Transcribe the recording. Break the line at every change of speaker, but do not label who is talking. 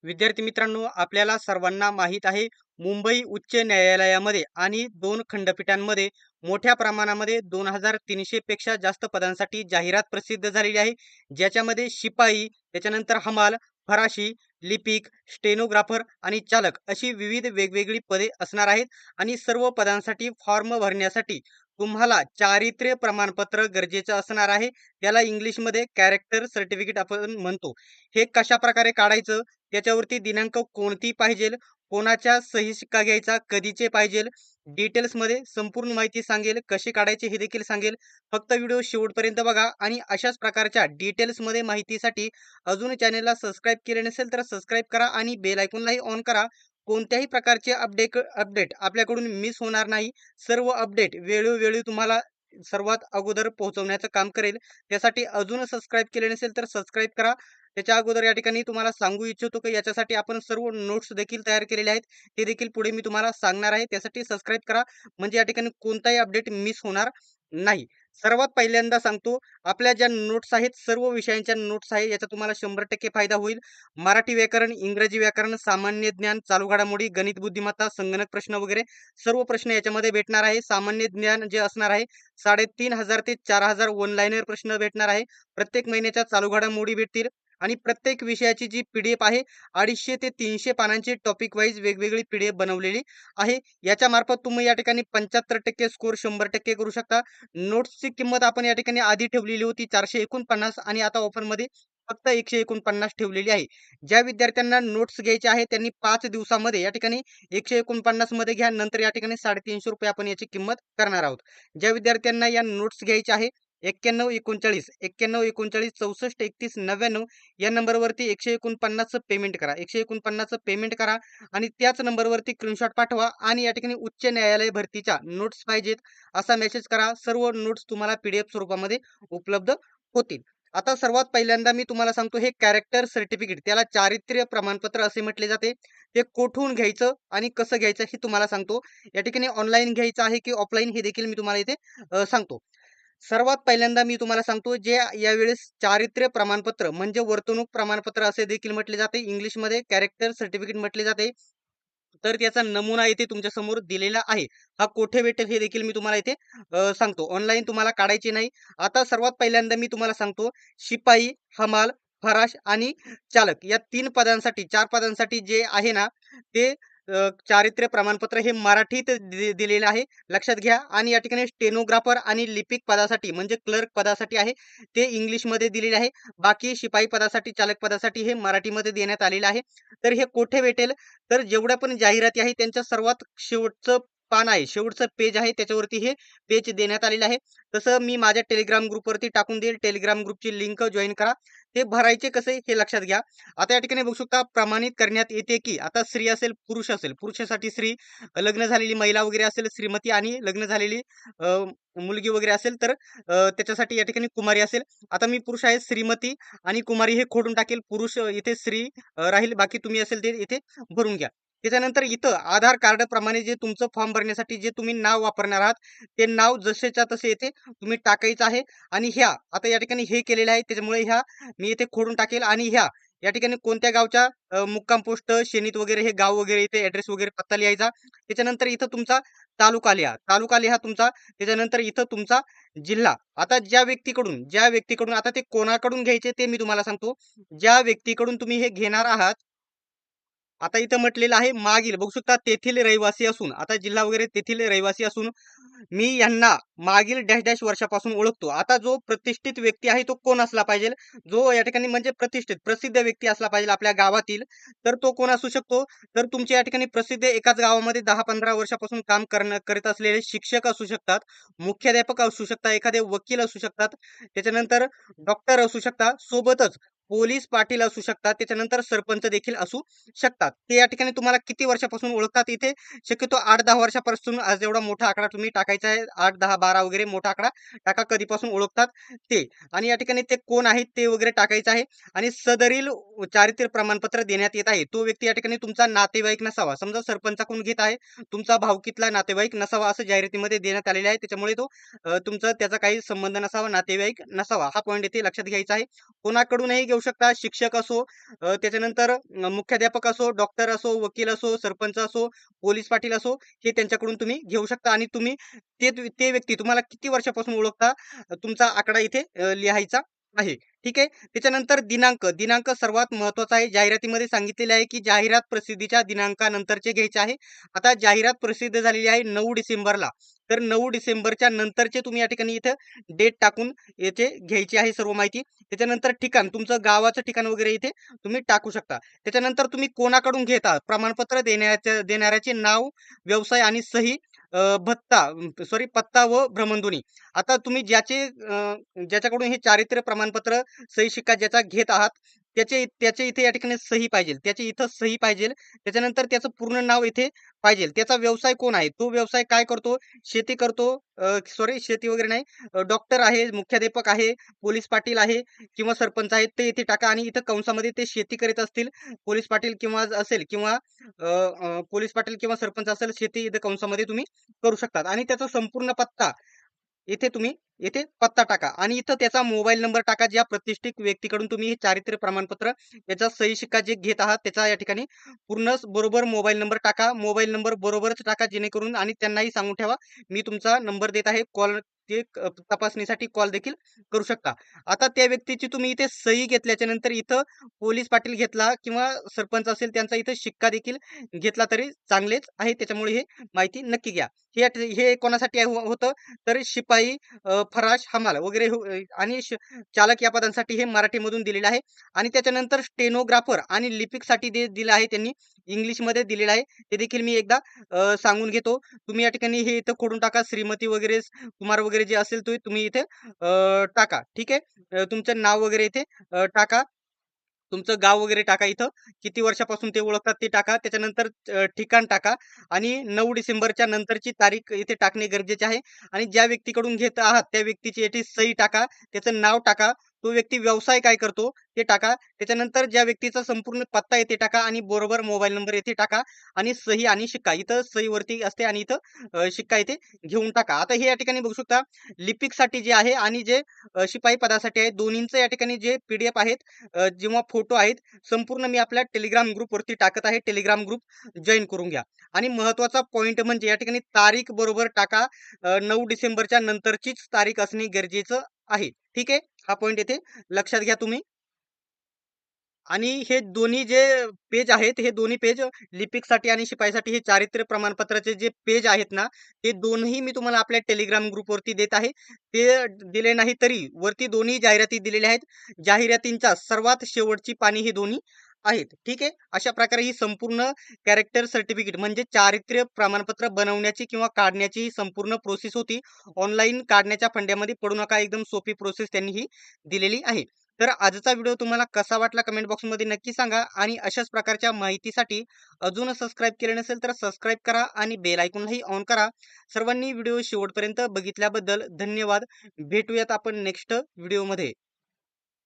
विद्यार्थी मित्रांनो, आपल्याला सर्वांना माहीत आहे, मुंबई उच्च न्यायालयामध्ये आणि 2 खंडपीठांमध्ये मोठ्या प्रमाणामध्ये 2300 पेक्षा जास्त पदांसाठी जाहिरात प्रसिद्ध झालेली आहे. ज्याच्यामध्ये शिपाई, त्याच्यानंतर हमाल, फराशी, लिपिक, स्टेनोग्राफर आणि चालक अशी विविध वेगवेगळी पदे असणार आहेत. आणि सर्व पदांसाठी फॉर्म भरण्यासाठी तुम्हाला चारित्र्य प्रमाणपत्र गरजेचं असणार आहे. त्याला इंग्लिशमध्ये कॅरेक्टर सर्टिफिकेट आपण म्हणतो. हे कशाप्रकारे काढायचं, त्याच्यावरती दिनांक कोणती पाहिजेल, कोणाच्या सही शिक्का घ्यायचा, कधीचे पाहिजेल, डिटेल्समध्ये संपूर्ण माहिती सांगेल, कशी काढायची हे देखील सांगेल. फक्त व्हिडिओ शेवटपर्यंत बघा आणि अशाच प्रकारच्या डिटेल्समध्ये माहितीसाठी अजून चॅनलला सबस्क्राईब केले नसेल तर सबस्क्राईब करा आणि बेल आयकॉनलाही ऑन करा. कोणत्याही प्रकारचे अपडेट आपल्याकडून मिस होणार नाही. सर्व अपडेट वेळोवेळी तुम्हाला सर्वात अगोदर पोहोचवण्याचं काम करेल. त्यासाठी अजून सबस्क्राईब केले नसेल तर सबस्क्राईब करा. त्याच्या अगोदर या ठिकाणी तुम्हाला सांगू इच्छितो की याच्यासाठी आपण सर्व नोट्स देखील तयार केलेले आहेत. ते देखील पुढे मी तुम्हाला सांगणार आहे. त्यासाठी सबस्क्राईब करा, म्हणजे या ठिकाणी कोणताही अपडेट मिस होणार नाही. सर्वात पहिल्यांदा सांगतो, आपल्या ज्या नोट्स आहेत, सर्व विषयांच्या नोट्स आहे, याचा तुम्हाला 100% फायदा होईल. मराठी व्याकरण, इंग्रजी व्याकरण, सामान्य ज्ञान, चालू घडामोडी, गणित बुद्धिमत्ता, संगणक प्रश्न वगैरे सर्व प्रश्न याच्यामध्ये भेटणार आहे. सामान्य ज्ञान जे असणार आहे, 3500 ते 4000 वन लाईनर प्रश्न भेटणार आहे. प्रत्येक महिन्याच्या चालू घडामोडी भेटतील. आणि प्रत्येक विषयाची जी PDF आहे, 250 ते 300 पानांची टॉपिक वाईज वेगवेगळी PDF बनवलेली आहे. याच्या मार्फत तुम्ही या ठिकाणी 75% स्कोर 100% करू शकता. नोट्सची किंमत आपण या ठिकाणी आधी ठेवलेली होती 449 आणि आता ऑफरमध्ये फक्त 149 ठेवलेली आहे. ज्या विद्यार्थ्यांना नोट्स घ्यायचे आहे त्यांनी 5 दिवसामध्ये या ठिकाणी 149 मध्ये घ्या. नंतर या ठिकाणी ₹350 आपण याची किंमत करणार आहोत. ज्या विद्यार्थ्यांना या नोट्स घ्यायच्या आहे, 9139 9139 64 31 99 या नंबरवरती 149चं पेमेंट करा. 149चं पेमेंट करा आणि त्याच नंबरवरती स्क्रीनशॉट पाठवा आणि या ठिकाणी उच्च न्यायालय भरतीच्या नोट्स पाहिजेत असा मेसेज करा. सर्व नोट्स तुम्हाला PDF स्वरूपामध्ये उपलब्ध होतील. आता सर्वात पहिल्यांदा मी तुम्हाला सांगतो, हे कॅरेक्टर सर्टिफिकेट, त्याला चारित्र्य प्रमाणपत्र असे म्हटले जाते. ते कोठून घ्यायचं आणि कसं घ्यायचं हे तुम्हाला सांगतो. या ठिकाणी ऑनलाईन घ्यायचं आहे की ऑफलाईन हे देखील मी तुम्हाला इथे सांगतो. सर्वात पहिल्यांदा मी तुम्हाला सांगतो, जे यावेळेस चारित्र्य प्रमाणपत्र म्हणजे वर्तणूक प्रमाणपत्र असे देखील म्हटले जाते. इंग्लिशमध्ये कॅरेक्टर सर्टिफिकेट म्हटले जाते. तर त्याचा नमुना इथे तुमच्या समोर दिलेला आहे. हा कुठे भेटेल हे देखील मी तुम्हाला इथे सांगतो. ऑनलाईन तुम्हाला काढायची नाही. आता सर्वात पहिल्यांदा मी तुम्हाला सांगतो, शिपाई, हमाल, फराश आणि चालक या 3 पदांसाठी, 4 पदांसाठी जे आहे ना, ते चारित्र्य प्रमाणपत्र हे मराठीत दिलेलं आहे. लक्षात घ्या. आणि या ठिकाणी स्टेनोग्राफर आणि लिपिक पदासाठी म्हणजे क्लर्क पदासाठी आहे, ते इंग्लिशमध्ये दिलेले आहे. बाकी शिपाई पदासाठी, चालक पदासाठी हे मराठीमध्ये देण्यात आलेलं आहे. तर हे कुठे भेटेल? तर जेवढ्या पण जाहिराती आहे त्यांच्या सर्वात शेवटचं पान आहे, शेवटचं पेज आहे, त्याच्यावरती हे पेज देण्यात आलेलं आहे. तसं मी माझ्या टेलिग्राम ग्रुपवरती टाकून देईल. टेलिग्राम ग्रुपची लिंक जॉइन करा. ते भरायचे कसे हे लक्षात घ्या. आता या ठिकाणी बघू शकता, प्रमाणित करण्यात येते की आता स्त्री असेल, पुरुष असेल, पुरुषासाठी स्त्री, लग्न झालेली महिला वगैरे असेल श्रीमती, आणि लग्न झालेली मुलगी वगैरे असेल तर त्याच्यासाठी या ठिकाणी कुमारी असेल. आता मी पुरुष आहे, श्रीमती आणि कुमारी हे खोडून टाकेल. पुरुष इथे स्त्री राहील. बाकी तुम्ही असेल ते इथे भरून घ्या. त्याच्यानंतर इथं आधार कार्ड प्रमाणे जे तुमचं फॉर्म भरण्यासाठी जे तुम्ही नाव वापरणार आहात, ते नाव जसेच्या तसे इथे तुम्ही टाकायचं आहे. आणि ह्या आता या ठिकाणी हे केलेलं आहे, त्याच्यामुळे ह्या मी इथे खोडून टाकेल. आणि ह्या या ठिकाणी कोणत्या गावच्या मुक्काम पोस्ट, शेनीत वगैरे हे गाव वगैरे इथे ऍड्रेस वगैरे पत्ता लिहायचा. त्याच्यानंतर इथं तुमचा तालुका लिहा, तालुका लिहा तुमचा. त्याच्यानंतर इथं तुमचा जिल्हा. आता ज्या व्यक्तीकडून आता ते कोणाकडून घ्यायचे ते मी तुम्हाला सांगतो. ज्या व्यक्तीकडून तुम्ही हे घेणार आहात, आता इथं म्हटलेलं आहे मागील, बघू शकता, तेथील रहिवासी असून, आता जिल्हा वगैरे तेथील रहिवासी असून मी यांना मागील डॅश डॅश वर्षापासून ओळखतो. आता जो प्रतिष्ठित व्यक्ती आहे तो कोण असला पाहिजे? जो या ठिकाणी म्हणजे प्रतिष्ठित प्रसिद्ध व्यक्ती असला पाहिजे आपल्या गावातील. तर तो कोण असू शकतो? तर तुमच्या या ठिकाणी प्रसिद्ध एकाच गावामध्ये 10-15 वर्षापासून काम करीत असलेले शिक्षक असू शकतात, मुख्याध्यापक असू शकतात, एखादे वकील असू शकतात, त्याच्यानंतर डॉक्टर असू शकतात, सोबतच पोलीस पाटील असू शकतात, त्याच्यानंतर सरपंच देखील असू शकतात. ते या ठिकाणी तुम्हाला किती वर्षापासून ओळखतात? इथे शक्यतो 8-10 वर्षापासून आज एवढा मोठा आकडा तुम्ही टाकायचा आहे. 8, 10, 12 वगैरे मोठा आकडा टाका, कधीपासून ओळखतात ते. आणि या ठिकाणी ते कोण आहेत ते वगैरे टाकायचं आहे. आणि सदरील चारित्र्य प्रमाणपत्र देण्यात येत आहे, तो व्यक्ती या ठिकाणी तुमचा नातेवाईक नसावा. समजा सरपंचाकडून घेत आहे, तुमचा भावकीतला नातेवाईक नसावा असं जाहिरातीमध्ये देण्यात आलेले आहे. त्याच्यामुळे तो तुमचा त्याचा काही संबंध नसावा, नातेवाईक नसावा. हा पॉईंट इथे लक्षात घ्यायचा आहे. कोणाकडूनही घेऊ शकता. शिक्षक असो, त्याच्यानंतर मुख्याध्यापक असो, डॉक्टर असो, वकील असो, सरपंच असो, पोलीस पाटील असो, हे त्यांच्याकडून तुम्ही घेऊ शकता आणि तुम्ही ते व्यक्ती तुम्हाला किती वर्षापासून ओळखता, तुमचा आकडा इथे लिहायचा आहे. ठीक आहे. त्याच्यानंतर दिनांक. दिनांक सर्वात महत्त्वाचा आहे. जाहिरातीमध्ये सांगितलेले आहे, की जाहिरात प्रसिद्धीच्या दिनांकानंतरचे घ्यायचे आहे. आता जाहिरात प्रसिद्ध झालेली आहे 9 डिसेंबरला. तर 9 डिसेंबरच्या नंतरचे तुम्ही या ठिकाणी इथं डेट टाकून याचे घ्यायची आहे सर्व माहिती. त्याच्यानंतर ठिकाण, तुमचं गावाचं ठिकाण वगैरे इथे तुम्ही टाकू शकता. त्याच्यानंतर तुम्ही कोणाकडून घेता, प्रमाणपत्र देणाऱ्याचे नाव, व्यवसाय आणि सही, भत्ता सॉरी पत्ता व भ्रमणध्वनी. आता तुम्ही ज्याच्याकडून हे चारित्र्य प्रमाणपत्र, सही शिक्का ज्याचा घेत आहात, त्याचे इथे या ठिकाणी सही पाहिजे. त्याची इथं सही पाहिजे. त्याच्यानंतर त्याचं पूर्ण नाव इथे पाहिजे. त्याचा व्यवसाय कोण आहे? तो व्यवसाय काय करतो? शेती करतो, सॉरी शेती वगैरे नाही. डॉक्टर आहे, मुख्याध्यापक आहे, पोलीस पाटील आहे किंवा सरपंच आहेत ते इथे टाका आणि इथं कंसामध्ये ते शेती करीत असतील, पोलीस पाटील किंवा असेल किंवा पोलीस पाटील किंवा सरपंच असेल, शेती इथं कंसामध्ये तुम्ही करू शकतात आणि त्याचा संपूर्ण पत्ता इथे तुम्ही इथे पत्ता टाका आणि इथं त्याचा मोबाईल नंबर टाका. ज्या प्रतिष्ठित व्यक्तीकडून तुम्ही हे चारित्र्य प्रमाणपत्र याचा सही शिक्का जे घेत आहात त्याचा या ठिकाणी पूर्ण बरोबर मोबाईल नंबर टाका. मोबाईल नंबर बरोबरच टाका जेणेकरून आणि त्यांनाही सांगून ठेवा, मी तुमचा नंबर देत आहे. कॉल ते तपासणीसाठी कॉल देखील करू शकता. आता त्या व्यक्तीची तुम्ही इथे सही घेतल्याच्या नंतर इथं पोलीस पाटील घेतला किंवा सरपंच असेल त्यांचा इथं शिक्का देखील घेतला तरी चांगलेच आहे. त्याच्यामुळे हे माहिती नक्की घ्या. हे कोणासाठी होतं तर शिपाई, फराश, हमाल वगैरे आणि चालक या पदांसाठी हे मराठीमधून दिलेलं आहे आणि त्याच्यानंतर स्टेनोग्राफर आणि लिपिकसाठी दिलं आहे त्यांनी इंग्लिशमध्ये दिलेलं आहे. ते देखील मी एकदा सांगून घेतो. तुम्ही या ठिकाणी हे इथं खोडून टाका. श्रीमती वगैरे, कुमार वगैरे जे असेल ते तुम्ही इथे टाका. ठीक आहे. तुमचं नाव वगैरे इथे टाका. तुमचं गाव वगैरे टाका इथं. किती वर्षापासून ते ओळखतात ते टाका. त्याच्यानंतर ठिकाण टाका आणि 9 डिसेंबरच्या नंतरची तारीख इथे टाकणे गरजेचे आहे आणि ज्या व्यक्तीकडून घेत आहात त्या व्यक्तीची याची सही टाका. त्याचं नाव टाका. तो व्यक्ती व्यवसाय काय करतो ते टाका. त्याच्यानंतर ज्या व्यक्तीचा संपूर्ण पत्ता येथे टाका आणि बरोबर मोबाईल नंबर येथे टाका आणि सही आणि शिक्का. इथं सहीवरती असते आणि इथं शिक्का इथे घेऊन टाका. आता हे या ठिकाणी बघू शकता लिपिकसाठी जे आहे आणि जे शिपाई पदासाठी आहे दोन्हींचं या ठिकाणी जे PDF आहेत, जेव्हा फोटो आहेत, संपूर्ण मी आपल्या टेलिग्राम ग्रुपवरती टाकत आहे. टेलिग्राम ग्रुप जॉइन करून घ्या. आणि महत्त्वाचा पॉइंट म्हणजे या ठिकाणी तारीख बरोबर टाका. 9 डिसेंबरच्या नंतरचीच तारीख असणे गरजेचं आहे. ठीक आहे. हा पॉइंट येथे लक्षात घ्या तुम्ही. आणि हे दोन्ही जे पेज आहेत, हे दोन्ही पेज लिपिकसाठी आणि शिपाईसाठी हे चारित्र्य प्रमाणपत्राचे जे पेज आहेत ना, ते दोन्ही मी तुम्हाला आपल्या टेलिग्राम ग्रुपवरती देत आहे. ते दिले नाही तरी वरती दोन्ही जाहिराती दिलेल्या आहेत. जाहिरातींच्या सर्वात शेवटची पानी ही दोन्ही आहेत. ठीक आहे. अशा प्रकारे ही संपूर्ण कॅरेक्टर सर्टिफिकेट म्हणजे चारित्र्य प्रमाणपत्र बनवण्याची किंवा काढण्याची ही संपूर्ण प्रोसेस होती. ऑनलाईन काढण्याच्या फंड्यामध्ये पडू नका. एकदम सोपी प्रोसेस त्यांनी ही दिलेली आहे. तर आजचा व्हिडिओ तुम्हाला कसा वाटला कमेंट बॉक्समध्ये नक्की सांगा आणि अशाच प्रकारच्या माहितीसाठी अजून सबस्क्राईब केले नसेल तर सबस्क्राईब करा आणि बेल आयकॉनलाही ऑन करा. सर्वांनी व्हिडिओ शेवटपर्यंत बघितल्याबद्दल धन्यवाद. भेटूयात आपण नेक्स्ट व्हिडिओमध्ये.